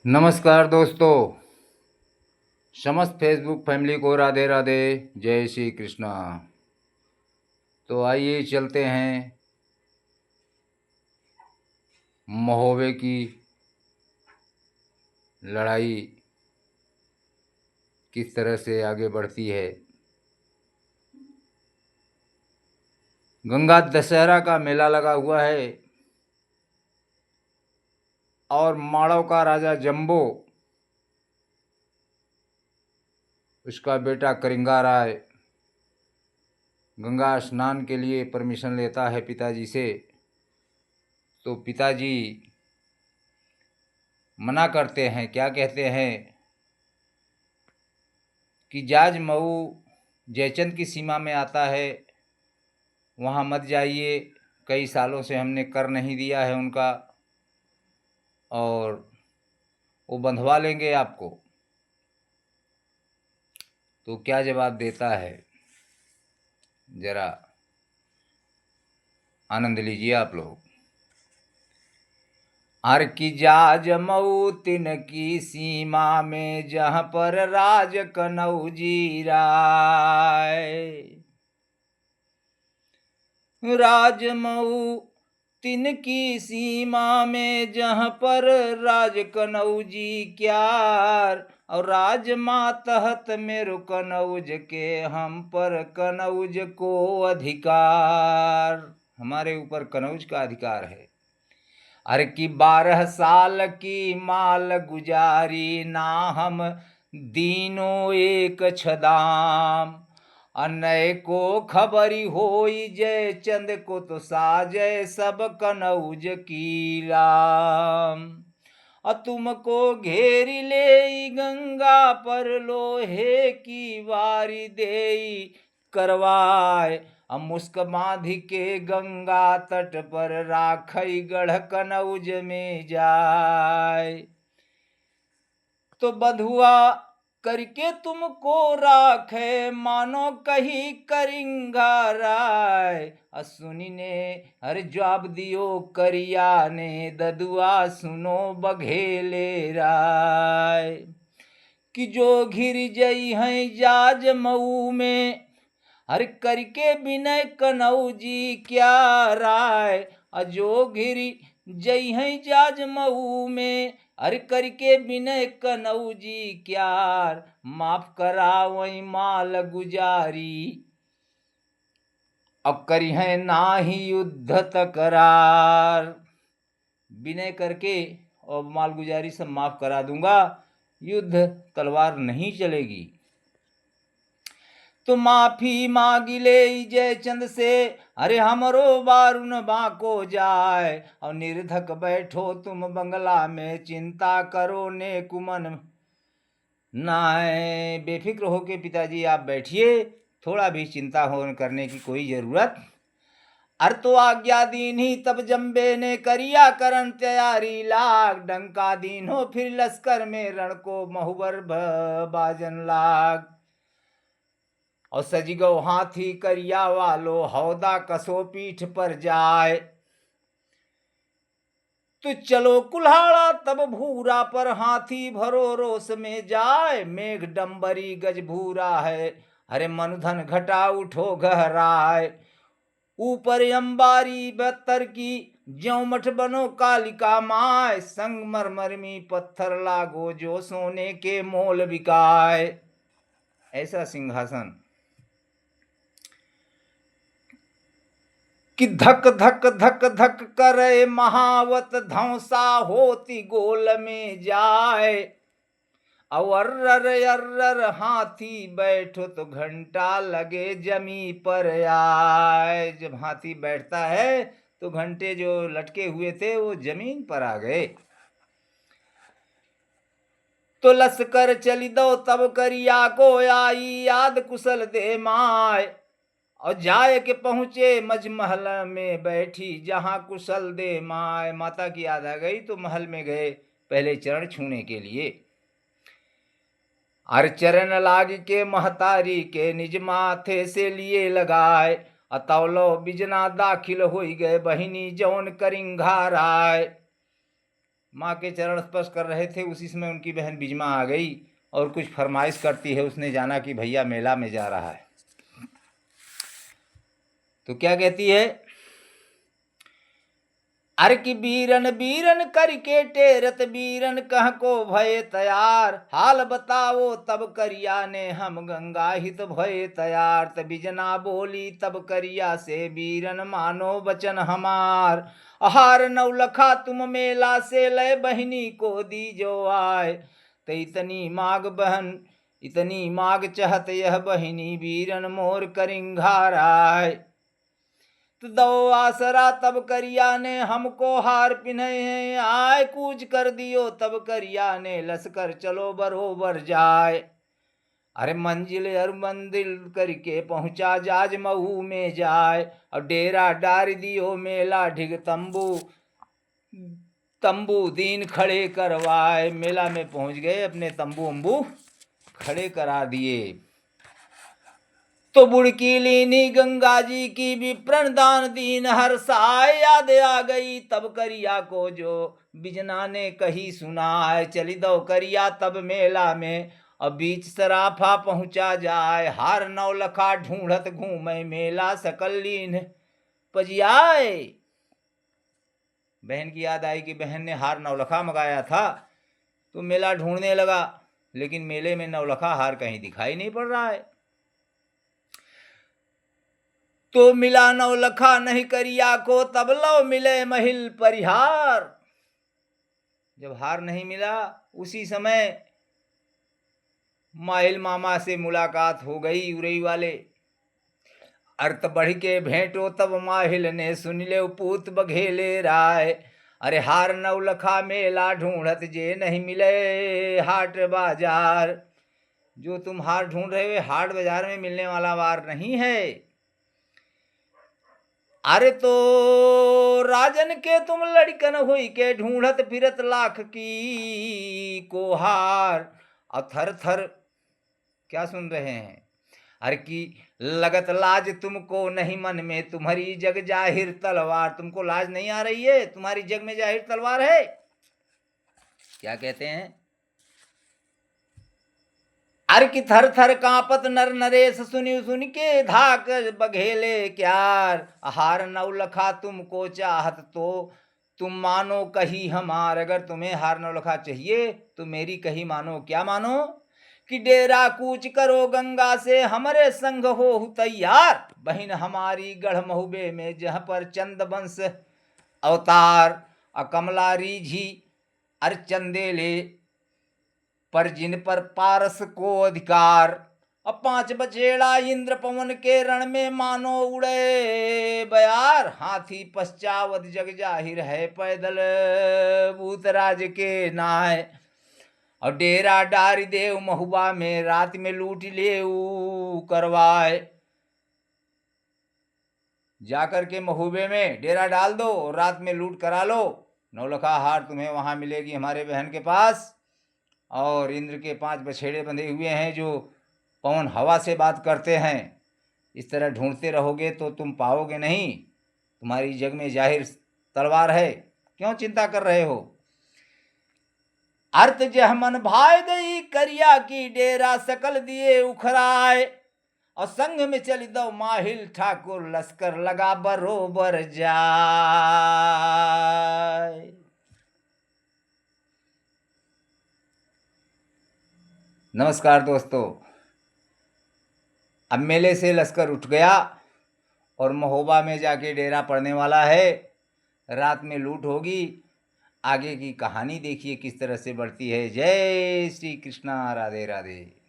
नमस्कार दोस्तों, समस्त फेसबुक फैमिली को राधे राधे, जय श्री कृष्णा। तो आइए चलते हैं महोबे की लड़ाई किस तरह से आगे बढ़ती है। गंगा दशहरा का मेला लगा हुआ है और माड़व का राजा जम्बो, उसका बेटा करिंगा राय गंगा स्नान के लिए परमिशन लेता है पिताजी से। तो पिताजी मना करते हैं, क्या कहते हैं कि जाज मऊ जयचंद की सीमा में आता है, वहाँ मत जाइए, कई सालों से हमने कर नहीं दिया है उनका और वो बंधवा लेंगे आपको। तो क्या जवाब देता है, जरा आनंद लीजिए आप लोग। हर की जाज मऊ तिन की सीमा में, जहाँ पर राज कनौजी राय। राजमऊ तिन की सीमा में, जहाँ पर राज कनौजी क्यार। और राज मातहत मेरो कनौज के, हम पर कनौज को अधिकार। हमारे ऊपर कनौज का अधिकार है। अरे कि 12 साल की माल गुजारी, ना हम दीनों एक छदाम। अनय को खबरी होई जय चंद को, तो साजय सब कनौज की राम। तुमको घेरी ले गंगा पर, लोहे की वारी देई करवाए। मुस्क बांधी के गंगा तट पर, राखई गढ़ कनौज में जाए। तो बधुआ करके तुमको राखे, मानो कही करिंगा राय। सुनी ने हर जवाब दियो करिया ने, ददुआ सुनो बघेले राय। कि जो घिर जई हैं जाज मऊ में, हर करके विनय कनौजी क्या राय। अजो घिरी जई हैं जाज मऊ में, हर करके विनय कनौजी क्यार। माफ करावई माल गुजारी, अब करी है नाही युद्ध तकरार। विनय करके और माल गुजारी सब माफ करा दूंगा, युद्ध तलवार नहीं चलेगी। तो माफी मांगी ले जयचंद से, अरे हमरो बारुन बाको जाए। और निर्धक बैठो तुम बंगला में, चिंता करो ने कुमन नाय। बेफिक्र हो के पिताजी आप बैठिए, थोड़ा भी चिंता हो करने की कोई जरूरत। अर तो आज्ञा दीन ही तब जम्बे ने, करिया करन तैयारी लाग। डंका दीन हो फिर लश्कर में, रण को महुबर बाजन लाग। और सजगो हाथी करिया वालो, हौदा कसो पीठ पर जाए। तो चलो कुल्हाड़ा तब भूरा पर, हाथी भरो रोस में जाए। मेघ डंबरी गज भूरा है, अरे मनुधन घटा उठो गहराए। ऊपर अंबारी बत्तर की, ज्यों मठ बनो कालिका माय। संग मरमरमी पत्थर लागो, जो सोने के मोल बिकाए। ऐसा सिंहासन कि धक धक धक धक करे महावत, धौसा होती गोल में जाए। अवर्रर अर्रर हाथी बैठो, तो घंटा लगे जमी पर आए। जब हाथी बैठता है तो घंटे जो लटके हुए थे वो जमीन पर आ गए। तो लश्कर चली दो तब करिया को आई, याद कुशल दे माय। और जाए के पहुंचे मजमहल में बैठी, जहां कुशल दे माय। माता की याद आ गई तो महल में गए पहले चरण छूने के लिए। अर चरण लाग के महतारी के, निज माथे से लिए लगाए। अतौलो बिजना दाखिल हो गए, बहिनी जौन करिंघा राय। माँ के चरण स्पर्श कर रहे थे, उसी समय उनकी बहन बिजमा आ गई और कुछ फरमाइश करती है। उसने जाना कि भैया मेला में जा रहा है, तो क्या कहती है, अर की बीरन बीरन करके टेरत बीरन कह को भय तैयार, हाल बताओ तब करिया ने हम गंगा हित भय तैयार। तब बिजना बोली तब करिया से बीरन मानो वचन हमार, आहार नौलखा तुम मेला से लय बहिनी को दी जो आय। तो इतनी माग बहन इतनी माग चहत यह बहिनी बीरन मोर करिंघार आय। तो दो आसरा तब करिया ने हमको हार पिन्हे आय, कूच कर दियो तब करिया ने लश्कर चलो बरोबर जाए। अरे मंजिल अर मंदिर करके पहुंचा जाज महू में जाए, और डेरा डार दियो मेला ढिग तंबू तंबू दीन खड़े करवाए। मेला में पहुंच गए, अपने तंबू अम्बू खड़े करा दिए। तो बुड़की लीनी गंगा जी की विप्रण दान दीन हर्षाय, याद आ गई तब करिया को जो बिजना ने कही सुनाए। चली दो करिया तब मेला में अब बीच सराफा पहुंचा जाए, हार नौलखा ढूंढत घूमे मेला सकल लीन पजियाए। बहन की याद आई कि बहन ने हार नौलखा मंगाया था, तो मेला ढूंढने लगा, लेकिन मेले में नौलखा हार कहीं दिखाई नहीं पड़ रहा है। तो मिला नौलखा नहीं करिया को तब लो मिले महिल परिहार। जब हार नहीं मिला, उसी समय माहिल मामा से मुलाकात हो गई उरई वाले। अर्थ बढ़ के भेंटो तब माहिल ने सुन ले पूत बघेले राय। अरे हार नौलखा मेला ढूंढत जे नहीं मिले हाट बाजार। जो तुम हार ढूंढ रहे हो हाट बाजार में मिलने वाला वार नहीं है। अरे तो राजन के तुम लड़कन हुई के ढूंढत फिरत लाख की को हार। और थर थर क्या सुन रहे हैं, अरे की लगत लाज तुमको नहीं मन में तुम्हारी जग जाहिर तलवार। तुमको लाज नहीं आ रही है, तुम्हारी जग में जाहिर तलवार है। क्या कहते हैं, अर की थर थर कांपत नर नरेश सुनि सुन के धाक बघेले क्यार। हार नौलखा तुमको चाहत तो तुम मानो कही हमार। अगर तुम्हें हार नौलखा चाहिए तो मेरी कही मानो। क्या मानो, कि डेरा कूच करो गंगा से हमारे संग हो तैयार। बहन हमारी गढ़ महुबे में जहाँ पर चंद वंश अवतार। अकमला रीझी अर चंदेले पर जिन पर पारस को अधिकार। अब 5 बचेड़ा इंद्र पवन के रण में मानो उड़े बयार। हाथी पश्चावत जग जाहिर है पैदल भूतराज के नाय। और डेरा डारी देव महुबा में रात में लूट ले करवाए। जाकर के महुबे में डेरा डाल दो और रात में लूट करा लो। नौलखा हार तुम्हें वहां मिलेगी हमारे बहन के पास। और इंद्र के 5 बछेड़े बंधे हुए हैं जो पवन हवा से बात करते हैं। इस तरह ढूंढते रहोगे तो तुम पाओगे नहीं। तुम्हारी जग में जाहिर तलवार है, क्यों चिंता कर रहे हो। अर्थ जह मन भाई दई करिया की डेरा सकल दिए उखराए। और संग में चली दो माहिल ठाकुर लश्कर लगा बरोबर जाए। नमस्कार दोस्तों, अब मेले से लश्कर उठ गया और महोबा में जाके डेरा पड़ने वाला है। रात में लूट होगी। आगे की कहानी देखिए किस तरह से बढ़ती है। जय श्री कृष्णा, राधे राधे।